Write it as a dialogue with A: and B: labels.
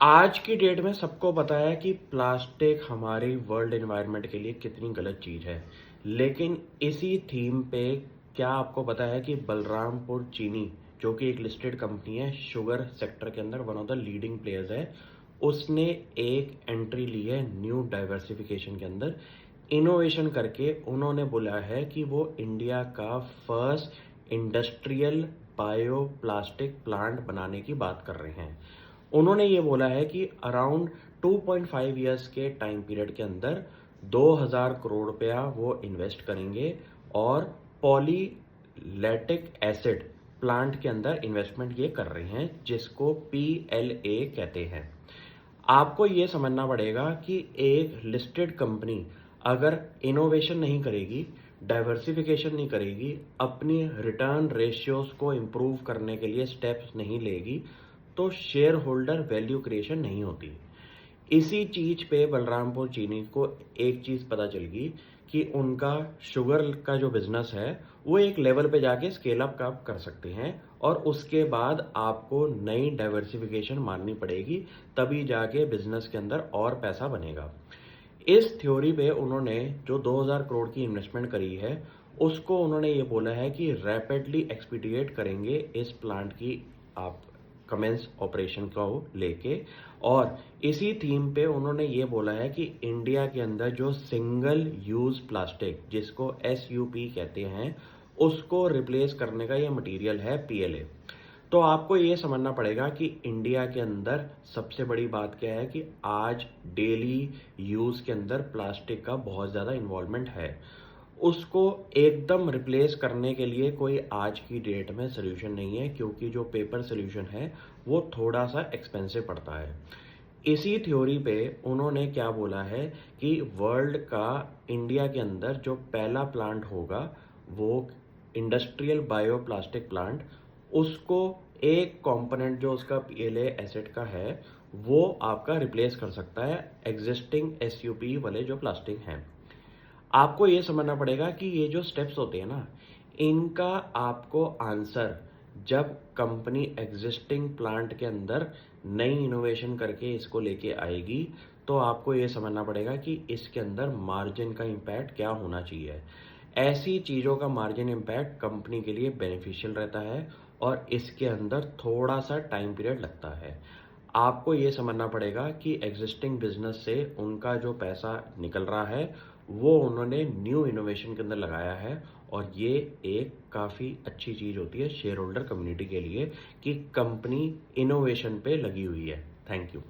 A: आज की डेट में सबको पता है कि प्लास्टिक हमारी वर्ल्ड एनवायरनमेंट के लिए कितनी गलत चीज़ है। लेकिन इसी थीम पे क्या आपको पता है कि बलरामपुर चीनी, जो कि एक लिस्टेड कंपनी है, शुगर सेक्टर के अंदर one of the leading players है, उसने एक एंट्री ली है न्यू डाइवर्सिफिकेशन के अंदर। इनोवेशन करके उन्होंने बोला है कि वो इंडिया का first industrial bio plastic plant बनाने की बात कर रहे हैं। उन्होंने ये बोला है कि अराउंड 2.5 ईयर्स के टाइम पीरियड के अंदर 2000 करोड़ रुपया वो इन्वेस्ट करेंगे और पॉलीलैटिक एसिड प्लांट के अंदर इन्वेस्टमेंट ये कर रहे हैं, जिसको PLA कहते हैं। आपको ये समझना पड़ेगा कि एक लिस्टेड कंपनी अगर इनोवेशन नहीं करेगी, डाइवर्सिफिकेशन नहीं करेगी, अपनी रिटर्न रेशियोज को इम्प्रूव करने के लिए स्टेप्स नहीं लेगी, तो शेयर होल्डर वैल्यू क्रिएशन नहीं होती। इसी चीज पे बलरामपुर चीनी को एक चीज पता चल गई कि उनका शुगर का जो बिजनेस है वो एक लेवल पे जाके स्केल अप कर सकते हैं, और उसके बाद आपको नई डाइवर्सिफिकेशन माननी पड़ेगी, तभी जाके बिजनेस के अंदर और पैसा बनेगा। इस थ्योरी पे उन्होंने जो 2000 करोड़ की इन्वेस्टमेंट करी है, उसको उन्होंने ये बोला है कि रैपिडली एक्सपीडिएट करेंगे इस प्लांट की आप कमेंस ऑपरेशन को लेके। और इसी थीम पे उन्होंने ये बोला है कि इंडिया के अंदर जो सिंगल यूज प्लास्टिक, जिसको SUP कहते हैं, उसको रिप्लेस करने का ये मटेरियल है PLA। तो आपको ये समझना पड़ेगा कि इंडिया के अंदर सबसे बड़ी बात क्या है कि आज डेली यूज के अंदर प्लास्टिक का बहुत ज़्यादा इन्वॉल्वमेंट है। उसको एकदम रिप्लेस करने के लिए कोई आज की डेट में सोल्यूशन नहीं है, क्योंकि जो पेपर सोल्यूशन है वो थोड़ा सा एक्सपेंसिव पड़ता है। इसी थ्योरी पे उन्होंने क्या बोला है कि वर्ल्ड का इंडिया के अंदर जो पहला प्लांट होगा वो इंडस्ट्रियल बायोप्लास्टिक प्लांट, उसको एक कंपोनेंट जो उसका PLA एसिड का है वो आपका रिप्लेस कर सकता है एग्जिस्टिंग SUP वाले जो प्लास्टिक हैं। आपको ये समझना पड़ेगा कि ये जो स्टेप्स होते हैं ना, इनका आपको आंसर जब कंपनी एग्जिस्टिंग प्लांट के अंदर नई इनोवेशन करके इसको लेके आएगी, तो आपको ये समझना पड़ेगा कि इसके अंदर मार्जिन का इम्पैक्ट क्या होना चाहिए। ऐसी चीज़ों का मार्जिन इम्पैक्ट कंपनी के लिए बेनिफिशियल रहता है, और इसके अंदर थोड़ा सा टाइम पीरियड लगता है। आपको ये समझना पड़ेगा कि एग्जिस्टिंग बिजनेस से उनका जो पैसा निकल रहा है वो उन्होंने न्यू इनोवेशन के अंदर लगाया है, और ये एक काफ़ी अच्छी चीज़ होती है शेयर होल्डर कम्युनिटी के लिए कि कंपनी इनोवेशन पे लगी हुई है। Thank you.